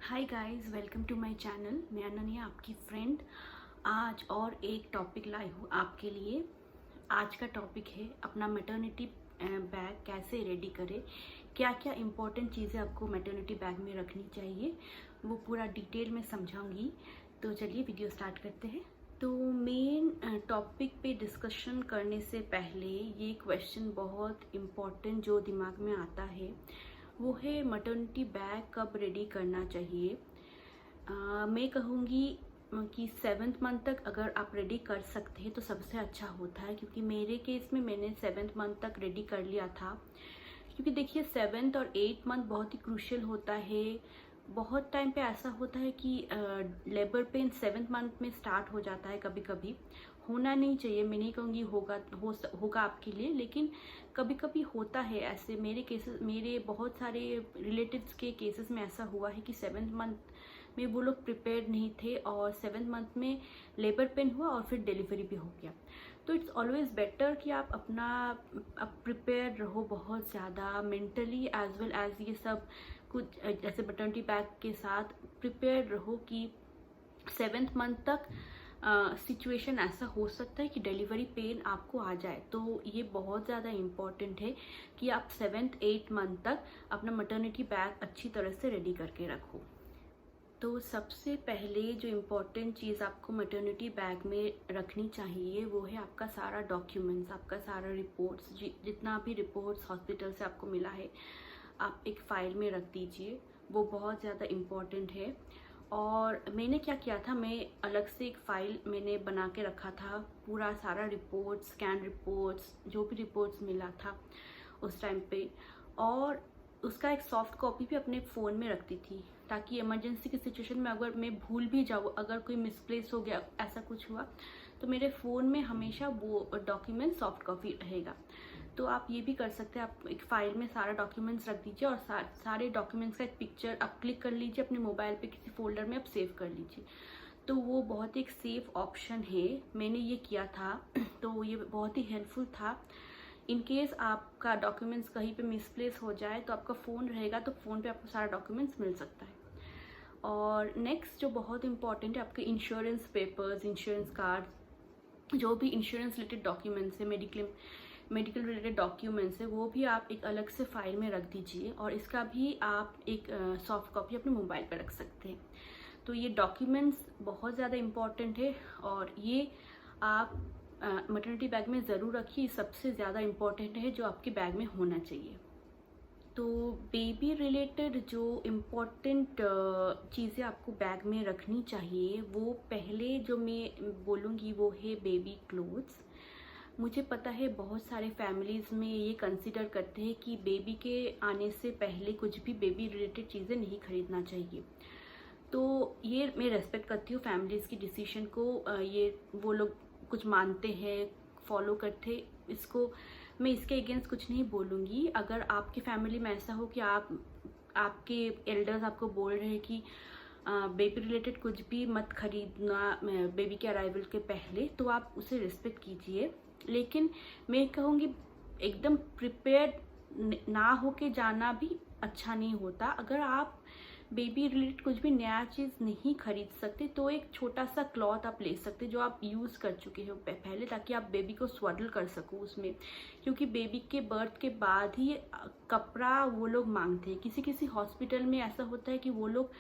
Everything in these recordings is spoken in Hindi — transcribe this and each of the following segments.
Hi guys, welcome to my channel. मैं अनन्या, आपकी फ्रेंड। आज और एक टॉपिक लाई हूँ आपके लिए। आज का टॉपिक है अपना मैटरनिटी बैग कैसे रेडी करें, क्या क्या इम्पोर्टेंट चीज़ें आपको मैटरनिटी बैग में रखनी चाहिए, वो पूरा डिटेल में समझाऊंगी। तो चलिए वीडियो स्टार्ट करते हैं। तो मेन टॉपिक पे डिस्कशन करने से पहले ये क्वेश्चन बहुत इम्पोर्टेंट जो दिमाग में आता है वो है मैटरनिटी बैग कब रेडी करना चाहिए। मैं कहूँगी कि 7th मंथ तक अगर आप रेडी कर सकते हैं तो सबसे अच्छा होता है, क्योंकि मेरे केस में मैंने 7th मंथ तक रेडी कर लिया था। क्योंकि देखिए 7th और 8th मंथ बहुत ही क्रूशियल होता है। बहुत टाइम पे ऐसा होता है कि लेबर पेन 7th मंथ में स्टार्ट हो जाता है। कभी कभी होना नहीं चाहिए, मैं नहीं कहूँगी होगा आपके लिए, लेकिन कभी कभी होता है ऐसे। मेरे बहुत सारे रिलेटिव्स के केसेस में ऐसा हुआ है कि 7th मंथ में वो लोग प्रिपेयर नहीं थे और 7th मंथ में लेबर पेन हुआ और फिर डिलीवरी भी हो गया। तो इट्स ऑलवेज बेटर कि आप प्रिपेयर रहो बहुत ज़्यादा मेंटली एज वेल एज ये सब कुछ, जैसे मैटरनिटी बैग के साथ प्रिपेयर रहो कि 7th मंथ तक सिचुएशन ऐसा हो सकता है कि डिलीवरी पेन आपको आ जाए। तो ये बहुत ज़्यादा इम्पॉर्टेंट है कि आप 7th 8th मंथ तक अपना मैटरनिटी बैग अच्छी तरह से रेडी करके रखो। तो सबसे पहले जो इम्पोर्टेंट चीज़ आपको मैटरनिटी बैग में रखनी चाहिए वो है आपका सारा डॉक्यूमेंट्स, आपका सारा रिपोर्ट्स, जितना भी रिपोर्ट्स हॉस्पिटल से आपको मिला है आप एक फ़ाइल में रख दीजिए। वो बहुत ज़्यादा इम्पॉर्टेंट है। और मैंने क्या किया था, मैं अलग से एक फ़ाइल मैंने बना के रखा था, पूरा सारा रिपोर्ट्स, स्कैन रिपोर्ट्स, जो भी रिपोर्ट्स मिला था उस टाइम पे, और उसका एक सॉफ्ट कॉपी भी अपने फ़ोन में रखती थी, ताकि इमरजेंसी की सिचुएशन में अगर मैं भूल भी जाऊँ, अगर कोई मिसप्लेस हो गया, ऐसा कुछ हुआ, तो मेरे फ़ोन में हमेशा वो डॉक्यूमेंट सॉफ्ट कॉपी रहेगा। तो आप ये भी कर सकते हैं, आप एक फ़ाइल में सारा डॉक्यूमेंट्स रख दीजिए और सारे डॉक्यूमेंट्स का एक पिक्चर आप क्लिक कर लीजिए, अपने मोबाइल पे किसी फोल्डर में आप सेव कर लीजिए। तो वो बहुत एक सेफ ऑप्शन है, मैंने ये किया था। तो ये बहुत ही हेल्पफुल था। इन केस आपका डॉक्यूमेंट्स कहीं पे मिसप्लेस हो जाए तो आपका फ़ोन रहेगा, तो फ़ोन पे आपको सारा डॉक्यूमेंट्स मिल सकता है। और नेक्स्ट जो बहुत इंपॉर्टेंट है, आपके इंश्योरेंस पेपर्स, इंश्योरेंस कार्ड, जो भी इंश्योरेंस रिलेटेड डॉक्यूमेंट्स है, मेडिकल रिलेटेड डॉक्यूमेंट्स है, वो भी आप एक अलग से फाइल में रख दीजिए और इसका भी आप एक सॉफ्ट कॉपी अपने मोबाइल पर रख सकते हैं। तो ये डॉक्यूमेंट्स बहुत ज़्यादा इम्पॉर्टेंट है और ये आप मैटरनिटी बैग में ज़रूर रखिए। सबसे ज़्यादा इम्पॉर्टेंट है जो आपके बैग में होना चाहिए। तो बेबी रिलेटेड जो इम्पोर्टेंट चीज़ें आपको बैग में रखनी चाहिए, वो पहले जो मैं बोलूँगी वो है बेबी क्लोथ्स। मुझे पता है बहुत सारे फैमिलीज़ में ये कंसिडर करते हैं कि बेबी के आने से पहले कुछ भी बेबी रिलेटेड चीज़ें नहीं खरीदना चाहिए। तो ये मैं रेस्पेक्ट करती हूँ फैमिलीज़ की डिसीजन को। ये वो लोग कुछ मानते हैं, फॉलो करते इसको, मैं इसके अगेंस्ट कुछ नहीं बोलूँगी। अगर आपकी फैमिली में ऐसा हो कि आपके एल्डर्स आपको बोल रहे हैं कि बेबी रिलेटेड कुछ भी मत खरीदना बेबी के अराइवल के पहले, तो आप उसे रिस्पेक्ट कीजिए। लेकिन मैं कहूँगी एकदम प्रिपेयर्ड ना होके जाना भी अच्छा नहीं होता। अगर आप बेबी रिलेटेड कुछ भी नया चीज़ नहीं खरीद सकते तो एक छोटा सा क्लॉथ आप ले सकते जो आप यूज़ कर चुके हो पहले, ताकि आप बेबी को स्वेडल कर सको उसमें। क्योंकि बेबी के बर्थ के बाद ही कपड़ा वो लोग मांगते हैं। किसी किसी हॉस्पिटल में ऐसा होता है कि वो लोग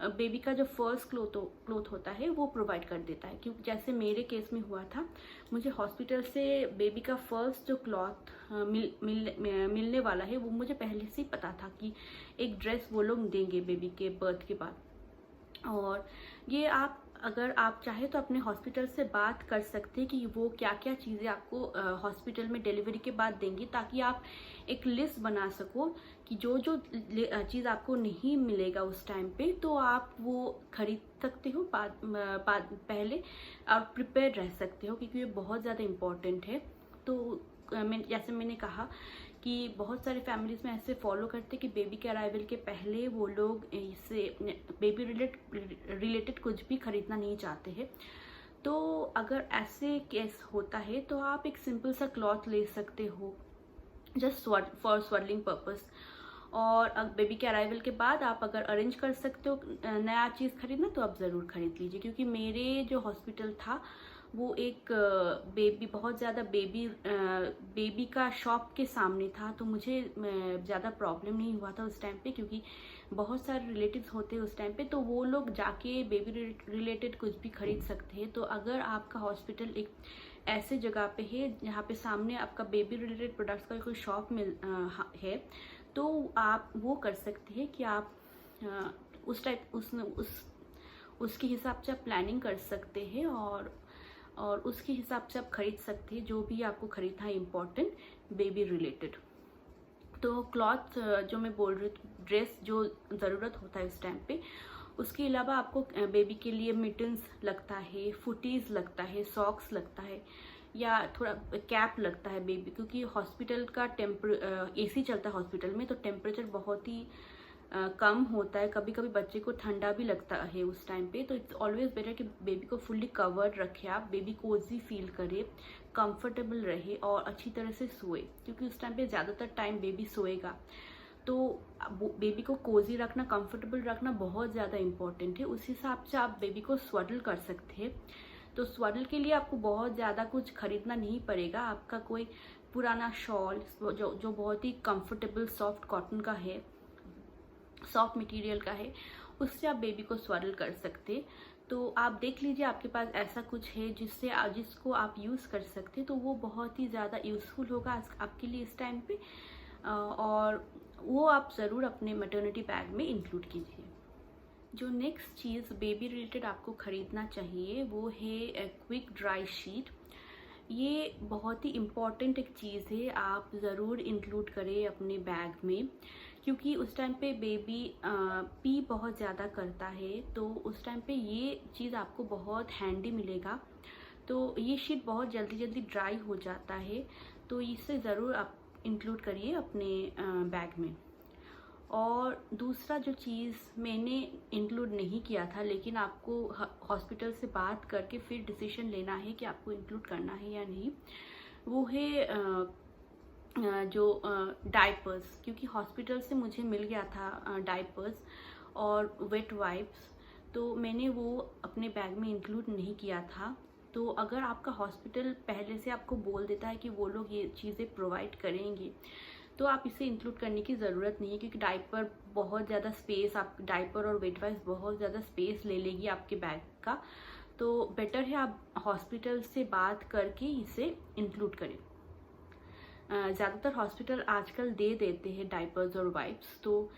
बेबी का जो फर्स्ट क्लोथ होता है वो प्रोवाइड कर देता है। क्योंकि जैसे मेरे केस में हुआ था, मुझे हॉस्पिटल से बेबी का फर्स्ट जो क्लॉथ मिलने वाला है वो मुझे पहले से ही पता था कि एक ड्रेस वो लोग देंगे बेबी के बर्थ के बाद। और ये आप अगर आप चाहे तो अपने हॉस्पिटल से बात कर सकते हैं कि वो क्या क्या चीज़ें आपको हॉस्पिटल में डिलीवरी के बाद देंगी, ताकि आप एक लिस्ट बना सको कि जो जो चीज़ आपको नहीं मिलेगा उस टाइम पे, तो आप वो खरीद सकते हो पहले और प्रिपेयर रह सकते हो, क्योंकि ये बहुत ज़्यादा इम्पॉर्टेंट है। तो जैसे मैंने कहा कि बहुत सारे फैमिलीज में ऐसे फॉलो करते कि बेबी के अराइवल के पहले वो लोग इससे बेबी रिलेटेड कुछ भी खरीदना नहीं चाहते हैं। तो अगर ऐसे केस होता है तो आप एक सिंपल सा क्लॉथ ले सकते हो जस्ट फॉर स्वेडलिंग पर्पस। और बेबी के अराइवल के बाद आप अगर अरेंज कर सकते हो नया चीज़ खरीदना तो आप ज़रूर खरीद लीजिए, क्योंकि मेरे जो हॉस्पिटल था वो एक बेबी बहुत ज़्यादा बेबी का शॉप के सामने था, तो मुझे ज़्यादा प्रॉब्लम नहीं हुआ था उस टाइम पे, क्योंकि बहुत सारे रिलेटिव्स होते हैं उस टाइम पे, तो वो लोग जाके बेबी रिलेटेड कुछ भी खरीद सकते हैं। तो अगर आपका हॉस्पिटल एक ऐसे जगह पे है जहाँ पे सामने आपका बेबी रिलेटेड प्रोडक्ट्स का कोई शॉप है, तो आप वो कर सकते हैं कि आप उस टाइप उसके हिसाब से आप प्लानिंग कर सकते हैं और उसके हिसाब से आप खरीद सकते हैं जो भी आपको खरीदना है इम्पोर्टेंट बेबी रिलेटेड। तो क्लॉथ जो मैं बोल रही थी, ड्रेस जो ज़रूरत होता है उस टाइम पे, उसके अलावा आपको बेबी के लिए मिटन्स लगता है, फुटीज़ लगता है, सॉक्स लगता है, या थोड़ा कैप लगता है बेबी, क्योंकि हॉस्पिटल का एसी चलता है हॉस्पिटल में, तो टेम्परेचर बहुत ही कम होता है। कभी कभी बच्चे को ठंडा भी लगता है उस टाइम पे, तो इट्स ऑलवेज बेटर कि बेबी को फुल्ली कवर्ड रखे आप, बेबी कोजी फील करे, कंफर्टेबल रहे और अच्छी तरह से सोए, क्योंकि उस टाइम पे ज़्यादातर टाइम बेबी सोएगा। तो बेबी को कोजी रखना, कंफर्टेबल रखना बहुत ज़्यादा इम्पोर्टेंट है। उस हिसाब से आप बेबी को स्वडल कर सकते हैं। तो स्वडल के लिए आपको बहुत ज़्यादा कुछ खरीदना नहीं पड़ेगा। आपका कोई पुराना शॉल जो बहुत ही कंफर्टेबल सॉफ्ट कॉटन का है, सॉफ्ट मटेरियल का है, उससे आप बेबी को स्वडल कर सकते। तो आप देख लीजिए आपके पास ऐसा कुछ है जिसको आप यूज़ कर सकते, तो वो बहुत ही ज़्यादा यूज़फुल होगा आपके लिए इस टाइम पे, और वो आप ज़रूर अपने मैटरनिटी बैग में इंक्लूड कीजिए। जो नेक्स्ट चीज़ बेबी रिलेटेड आपको ख़रीदना चाहिए वो है क्विक ड्राई शीट। ये बहुत ही इम्पॉर्टेंट एक चीज़ है, आप ज़रूर इंक्लूड करें अपने बैग में, क्योंकि उस टाइम पे बेबी पी बहुत ज़्यादा करता है, तो उस टाइम पे ये चीज़ आपको बहुत हैंडी मिलेगा। तो ये शीट बहुत जल्दी ड्राई हो जाता है, तो इसे ज़रूर आप इंक्लूड करिए अपने बैग में। और दूसरा जो चीज़ मैंने इंक्लूड नहीं किया था, लेकिन आपको हॉस्पिटल से बात करके फिर डिसीजन लेना है कि आपको इंक्लूड करना है या नहीं, वो है जो डायपर्स, क्योंकि हॉस्पिटल से मुझे मिल गया था डायपर्स और वेट वाइप्स, तो मैंने वो अपने बैग में इंक्लूड नहीं किया था। तो अगर आपका हॉस्पिटल पहले से आपको बोल देता है कि वो लोग ये चीज़ें प्रोवाइड करेंगे, तो आप इसे इंक्लूड करने की ज़रूरत नहीं है, क्योंकि डायपर बहुत ज़्यादा स्पेस, आप डायपर और वेट वाइप्स बहुत ज़्यादा स्पेस ले लेगी आपके बैग का। तो बेटर है आप हॉस्पिटल से बात करके इसे इंक्लूड करें। ज़्यादातर हॉस्पिटल आजकल दे देते हैं डायपर्स और वाइप्स, तो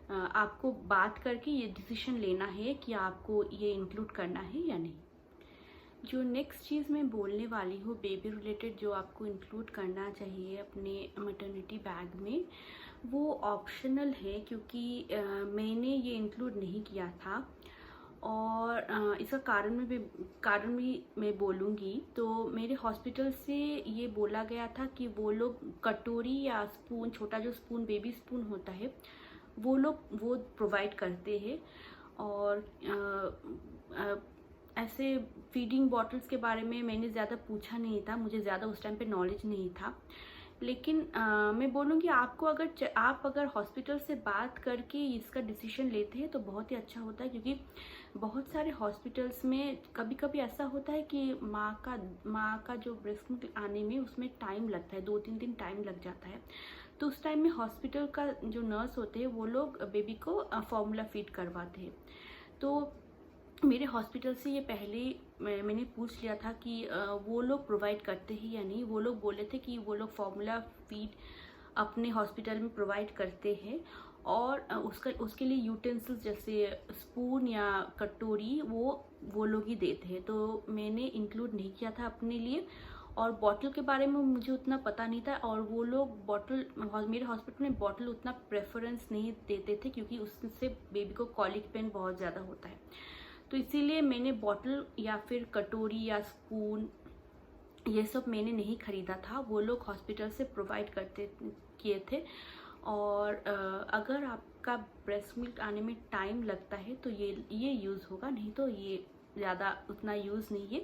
आपको बात करके ये डिसीजन लेना है कि आपको ये इंक्लूड करना है या नहीं। जो नेक्स्ट चीज़ मैं बोलने वाली हूँ बेबी रिलेटेड जो आपको इंक्लूड करना चाहिए अपने मैटरनिटी बैग में, वो ऑप्शनल है, क्योंकि मैंने ये इंक्लूड नहीं किया था, और इसका कारण भी मैं बोलूँगी। तो मेरे हॉस्पिटल से ये बोला गया था कि वो लोग कटोरी या स्पून, छोटा जो स्पून बेबी स्पून होता है, वो प्रोवाइड करते हैं। और ऐसे फीडिंग बॉटल्स के बारे में मैंने ज़्यादा पूछा नहीं था, मुझे ज़्यादा उस टाइम पे नॉलेज नहीं था। लेकिन मैं बोलूँगी आपको, आप अगर हॉस्पिटल से बात करके इसका डिसीजन लेते हैं तो बहुत ही अच्छा होता है, क्योंकि बहुत सारे हॉस्पिटल्स में कभी कभी ऐसा होता है कि माँ का जो ब्रेस्ट मिल्क आने में उसमें टाइम लगता है, 2-3 दिन टाइम लग जाता है। तो उस टाइम में हॉस्पिटल का जो नर्स होते हैं वो लोग बेबी को फॉर्मूला फीड करवाते हैं। तो मेरे हॉस्पिटल से ये पहले मैंने पूछ लिया था कि वो लोग प्रोवाइड करते हैं या नहीं। वो लोग बोले थे कि वो लोग फॉर्मूला फीड अपने हॉस्पिटल में प्रोवाइड करते हैं, और उसके लिए यूटेंसिल्स जैसे स्पून या कटोरी वो लोग ही देते हैं। तो मैंने इंक्लूड नहीं किया था अपने लिए, और बॉटल के बारे में मुझे उतना पता नहीं था, और वो लोग मेरे हॉस्पिटल में बॉटल उतना प्रेफरेंस नहीं देते थे, क्योंकि उससे बेबी को कॉलिक पेन बहुत ज़्यादा होता है। तो इसीलिए मैंने बॉटल या फिर कटोरी या स्पून ये सब मैंने नहीं खरीदा था, वो लोग हॉस्पिटल से प्रोवाइड किए थे। और अगर आपका ब्रेस्ट मिल्क आने में टाइम लगता है तो ये यूज़ होगा, नहीं तो ये ज़्यादा उतना यूज़ नहीं है।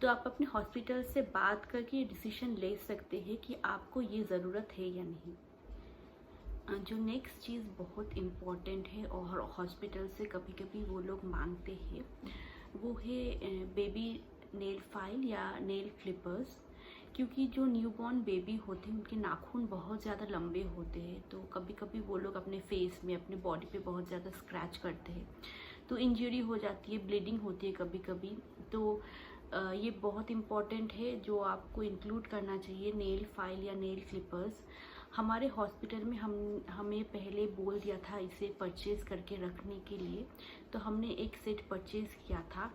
तो आप अपने हॉस्पिटल से बात करके ये डिसीजन ले सकते हैं कि आपको ये ज़रूरत है या नहीं। जो नेक्स्ट चीज़ बहुत इम्पॉर्टेंट है और हॉस्पिटल से कभी कभी वो लोग मांगते हैं, वो है बेबी नेल फाइल या नेल क्लिपर्स। क्योंकि जो न्यूबॉर्न बेबी होते हैं उनके नाखून बहुत ज़्यादा लंबे होते हैं, तो कभी कभी वो लोग अपने फेस में, अपने बॉडी पे बहुत ज़्यादा स्क्रैच करते हैं, तो इंजरी हो जाती है, ब्लीडिंग होती है कभी कभी। तो ये बहुत इम्पॉर्टेंट है, जो आपको इंक्लूड करना चाहिए नेल फाइल या नेल क्लिपर्स। हमारे हॉस्पिटल में हमें पहले बोल दिया था इसे परचेज़ करके रखने के लिए, तो हमने एक सेट परचेज़ किया था।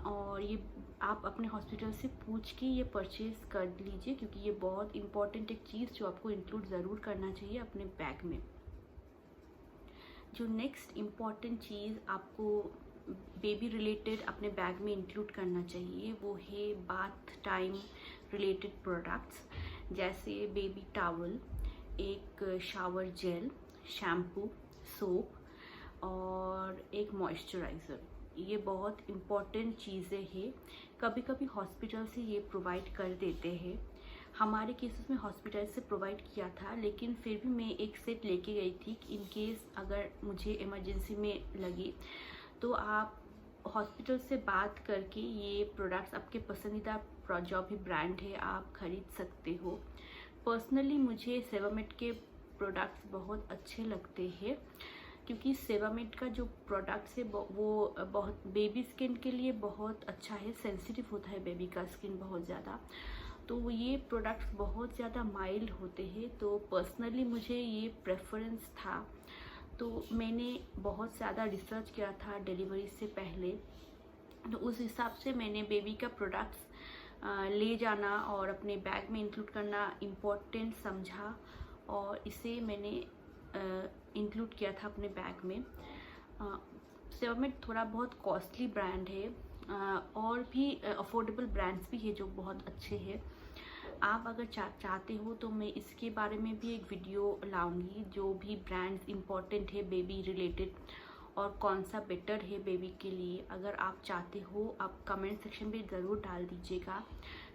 और ये आप अपने हॉस्पिटल से पूछ के ये परचेज़ कर लीजिए, क्योंकि ये बहुत इम्पॉर्टेंट एक चीज़ जो आपको इंक्लूड ज़रूर करना चाहिए अपने बैग में। जो नेक्स्ट इम्पॉर्टेंट चीज़ आपको बेबी रिलेटेड अपने बैग में इंक्लूड करना चाहिए, वो है बाथ टाइम रिलेटेड प्रोडक्ट्स, जैसे बेबी टॉवल, एक शावर जेल, शैम्पू, सोप और एक मॉइस्चराइज़र। ये बहुत इम्पॉर्टेंट चीज़ें हैं। कभी कभी हॉस्पिटल से ये प्रोवाइड कर देते हैं, हमारे केसेस में हॉस्पिटल से प्रोवाइड किया था, लेकिन फिर भी मैं एक सेट लेके गई थी इन केस अगर मुझे इमरजेंसी में लगी। तो आप हॉस्पिटल से बात करके ये प्रोडक्ट्स आपके पसंदीदा जो भी ब्रांड है आप खरीद सकते हो। पर्सनली मुझे सेवामेड के प्रोडक्ट्स बहुत अच्छे लगते हैं, क्योंकि सेवामेड का जो प्रोडक्ट्स है वो बहुत बेबी स्किन के लिए बहुत अच्छा है। सेंसिटिव होता है बेबी का स्किन बहुत ज़्यादा, तो ये प्रोडक्ट्स बहुत ज़्यादा माइल्ड होते हैं। तो पर्सनली मुझे ये प्रेफरेंस था, तो मैंने बहुत ज़्यादा रिसर्च किया था डिलीवरी से पहले, तो उस हिसाब से मैंने बेबी का प्रोडक्ट्स ले जाना और अपने बैग में इंक्लूड करना इम्पोर्टेंट समझा, और इसे मैंने इंक्लूड किया था अपने बैग में। सेवामेड थोड़ा बहुत कॉस्टली ब्रांड है, और भी अफोर्डेबल ब्रांड्स भी है जो बहुत अच्छे हैं। आप अगर चाहते हो तो मैं इसके बारे में भी एक वीडियो लाऊंगी, जो भी ब्रांड्स इम्पॉर्टेंट है बेबी रिलेटेड और कौन सा बेटर है बेबी के लिए। अगर आप चाहते हो आप कमेंट सेक्शन में ज़रूर डाल दीजिएगा,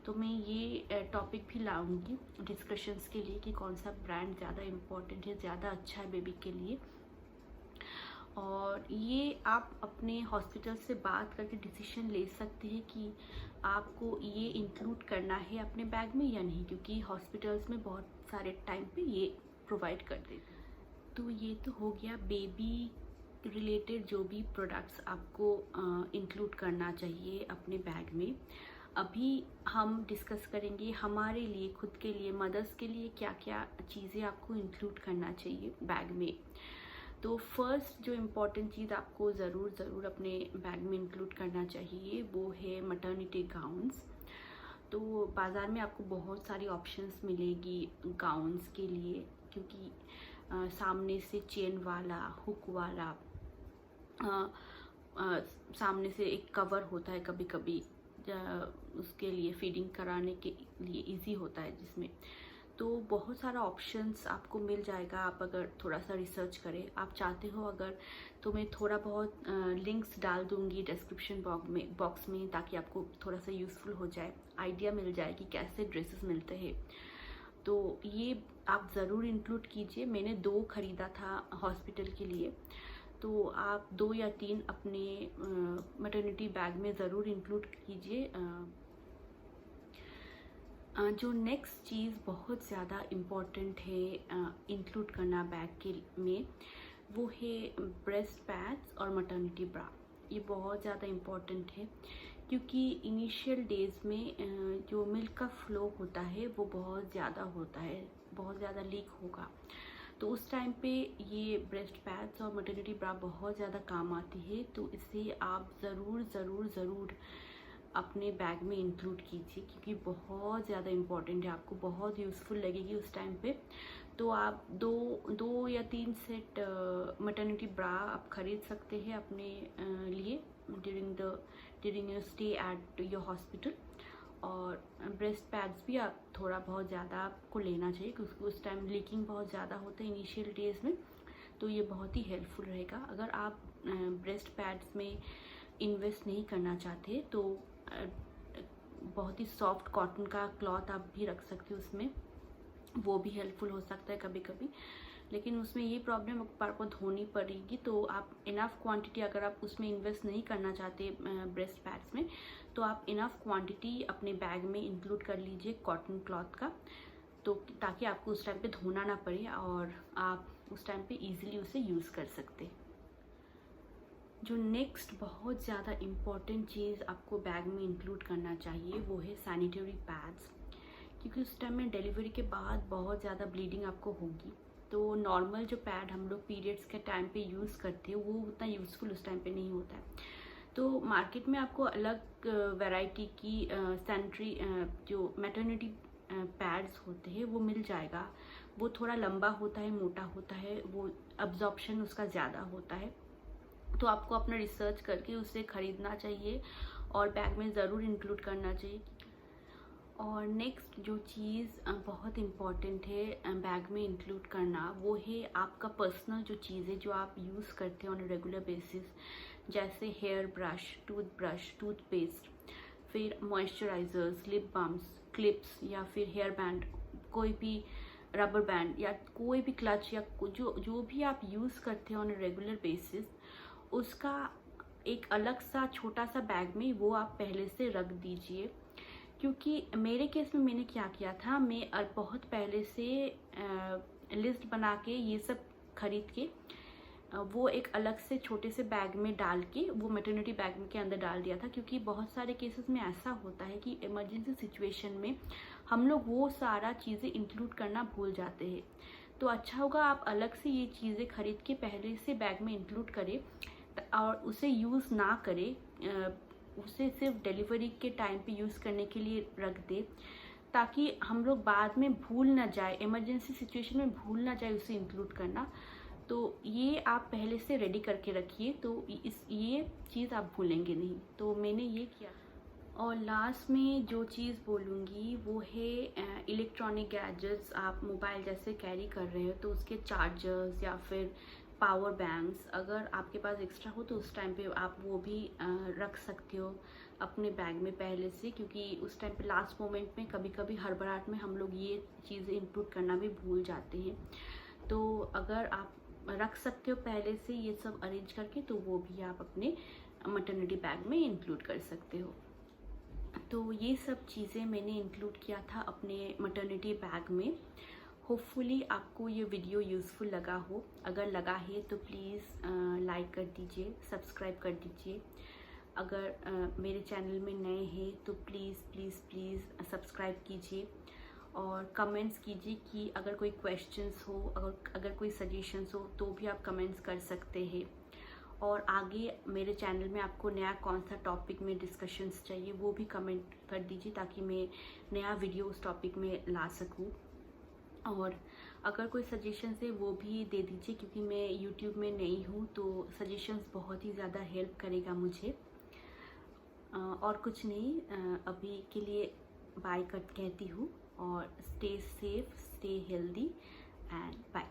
तो मैं ये टॉपिक भी लाऊंगी डिस्कशंस के लिए कि कौन सा ब्रांड ज़्यादा इम्पॉर्टेंट है, ज़्यादा अच्छा है बेबी के लिए। और ये आप अपने हॉस्पिटल से बात करके डिसीजन ले सकते हैं कि आपको ये इंक्लूड करना है अपने बैग में या नहीं, क्योंकि हॉस्पिटल्स में बहुत सारे टाइम पे ये प्रोवाइड कर देते हैं। तो ये तो हो गया बेबी रिलेटेड जो भी प्रोडक्ट्स आपको इंक्लूड करना चाहिए अपने बैग में। अभी हम डिस्कस करेंगे हमारे लिए, खुद के लिए, मदर्स के लिए क्या क्या चीज़ें आपको इंक्लूड करना चाहिए बैग में। तो फर्स्ट जो इम्पॉर्टेंट चीज़ आपको ज़रूर अपने बैग में इंक्लूड करना चाहिए वो है मैटरनिटी गाउन्स। तो बाज़ार में आपको बहुत सारी ऑप्शंस मिलेगी गाउन्स के लिए, क्योंकि सामने से चेन वाला, हुक वाला, सामने से एक कवर होता है कभी कभी, उसके लिए फीडिंग कराने के लिए इजी होता है जिसमें। तो बहुत सारा ऑप्शंस आपको मिल जाएगा आप अगर थोड़ा सा रिसर्च करें। आप चाहते हो अगर तो मैं थोड़ा बहुत लिंक्स डाल दूंगी डिस्क्रिप्शन बॉक्स में, ताकि आपको थोड़ा सा यूज़फुल हो जाए, आइडिया मिल जाए कि कैसे ड्रेसेस मिलते हैं। तो ये आप ज़रूर इंक्लूड कीजिए। मैंने 2 खरीदा था हॉस्पिटल के लिए, तो आप 2 या 3 अपने मैटरनिटी बैग में ज़रूर इंक्लूड कीजिए। जो नेक्स्ट चीज़ बहुत ज़्यादा इम्पॉर्टेंट है इंक्लूड करना बैग के में, वो है ब्रेस्ट पैड्स और मैटरनिटी ब्रा। ये बहुत ज़्यादा इम्पॉर्टेंट है, क्योंकि इनिशियल डेज में जो मिल्क का फ्लो होता है वो बहुत ज़्यादा होता है, बहुत ज़्यादा लीक होगा। तो उस टाइम पे ये ब्रेस्ट पैड्स और मैटरनिटी ब्रा बहुत ज़्यादा काम आती है। तो इसे आप ज़रूर अपने बैग में इंक्लूड कीजिए, क्योंकि बहुत ज़्यादा इम्पॉर्टेंट है, आपको बहुत यूज़फुल लगेगी उस टाइम पे। तो आप दो या 3 सेट मैटरनिटी ब्रा आप खरीद सकते हैं अपने लिए during your stay at your hospital. और ब्रेस्ट पैड्स भी आप थोड़ा बहुत ज़्यादा आपको लेना चाहिए, क्योंकि उस टाइम लीकिंग बहुत ज़्यादा होता है इनिशियल डेज में। तो ये बहुत ही हेल्पफुल रहेगा। अगर आप ब्रेस्ट पैड्स में इन्वेस्ट नहीं करना चाहते तो बहुत ही सॉफ्ट कॉटन का क्लॉथ आप भी रख सकते हो उसमें, वो भी हेल्पफुल हो सकता है कभी कभी। लेकिन उसमें ये प्रॉब्लम आपको धोनी पड़ेगी। तो आप इनफ क्वांटिटी, अगर आप उसमें इन्वेस्ट नहीं करना चाहते ब्रेस्ट पैड्स में, तो आप इनफ क्वांटिटी अपने बैग में इंक्लूड कर लीजिए कॉटन क्लॉथ का, तो ताकि आपको उस टाइम पे धोना ना पड़े और आप उस टाइम पे इजीली उसे यूज़ कर सकते। जो नेक्स्ट बहुत ज़्यादा इम्पॉर्टेंट चीज़ आपको बैग में इंक्लूड करना चाहिए वो है सैनिटरी पैड्स, क्योंकि उस टाइम में डिलीवरी के बाद बहुत ज़्यादा ब्लीडिंग आपको होगी। तो नॉर्मल जो पैड हम लोग पीरियड्स के टाइम पे यूज़ करते हैं वो उतना यूज़फुल उस टाइम पे नहीं होता है। तो मार्केट में आपको अलग वैरायटी की सैनिटरी जो मैटरनिटी पैड्स होते हैं वो मिल जाएगा। वो थोड़ा लंबा होता है, मोटा होता है, वो अब्जॉर्प्शन उसका ज़्यादा होता है। तो आपको अपना रिसर्च करके उसे ख़रीदना चाहिए और बैग में ज़रूर इंक्लूड करना चाहिए। और नेक्स्ट जो चीज़ बहुत इम्पॉर्टेंट है बैग में इंक्लूड करना, वो है आपका पर्सनल जो चीज़ें जो आप यूज़ करते हैं ऑन रेगुलर बेसिस, जैसे हेयर ब्रश, टूथब्रश, टूथपेस्ट, फिर मॉइस्चराइजर्स, लिप बाम्स, क्लिप्स या फिर हेयर बैंड, कोई भी रबर बैंड या कोई भी क्लच या जो भी आप यूज़ करते हैं ऑन रेगुलर बेसिस, उसका एक अलग सा छोटा सा बैग में वो आप पहले से रख दीजिए। क्योंकि मेरे केस में मैंने क्या किया था, मैं बहुत पहले से लिस्ट बना के ये सब खरीद के वो एक अलग से छोटे से बैग में डाल के वो मैटरनिटी बैग के अंदर डाल दिया था। क्योंकि बहुत सारे केसेस में ऐसा होता है कि इमरजेंसी सिचुएशन में हम लोग वो सारा चीज़ें इंक्लूड करना भूल जाते हैं। तो अच्छा होगा आप अलग से ये चीज़ें खरीद के पहले से बैग में इंक्लूड करें और उसे यूज़ ना करें, उसे सिर्फ डिलीवरी के टाइम पे यूज़ करने के लिए रख दे, ताकि हम लोग बाद में भूल ना जाए, इमरजेंसी सिचुएशन में भूल ना जाए उसे इंक्लूड करना। तो ये आप पहले से रेडी करके रखिए, तो ये चीज़ आप भूलेंगे नहीं। तो मैंने ये किया। और लास्ट में जो चीज़ बोलूँगी वो है इलेक्ट्रॉनिक गैजेट्स। आप मोबाइल जैसे कैरी कर रहे हो तो उसके चार्जर्स या फिर पावर बैंक्स अगर आपके पास एक्स्ट्रा हो तो उस टाइम पे आप वो भी रख सकते हो अपने बैग में पहले से। क्योंकि उस टाइम पे लास्ट मोमेंट में कभी कभी हड़बड़ाहट में हम लोग ये चीज़ें इंक्लूड करना भी भूल जाते हैं। तो अगर आप रख सकते हो पहले से ये सब अरेंज करके, तो वो भी आप अपने मैटरनिटी बैग में इंक्लूड कर सकते हो। तो ये सब चीज़ें मैंने इंक्लूड किया था अपने मैटरनिटी बैग में। होपफुली आपको ये वीडियो यूज़फुल लगा हो। अगर लगा है तो प्लीज़ लाइक कर दीजिए, सब्सक्राइब कर दीजिए। अगर मेरे चैनल में नए हैं तो प्लीज़ प्लीज़ प्लीज़ सब्सक्राइब कीजिए और कमेंट्स कीजिए कि अगर कोई क्वेश्चंस हो, अगर कोई सजेशंस हो तो भी आप कमेंट्स कर सकते हैं। और आगे मेरे चैनल में आपको नया कौन सा टॉपिक में डिस्कशंस चाहिए वो भी कमेंट कर दीजिए, ताकि मैं नया वीडियो उस टॉपिक में ला सकूं। और अगर कोई सजेशंस है वो भी दे दीजिए, क्योंकि मैं यूट्यूब में नई हूँ तो सजेशंस बहुत ही ज़्यादा हेल्प करेगा मुझे। और कुछ नहीं, अभी के लिए बाय कहती हूँ और stay safe, stay healthy and bye.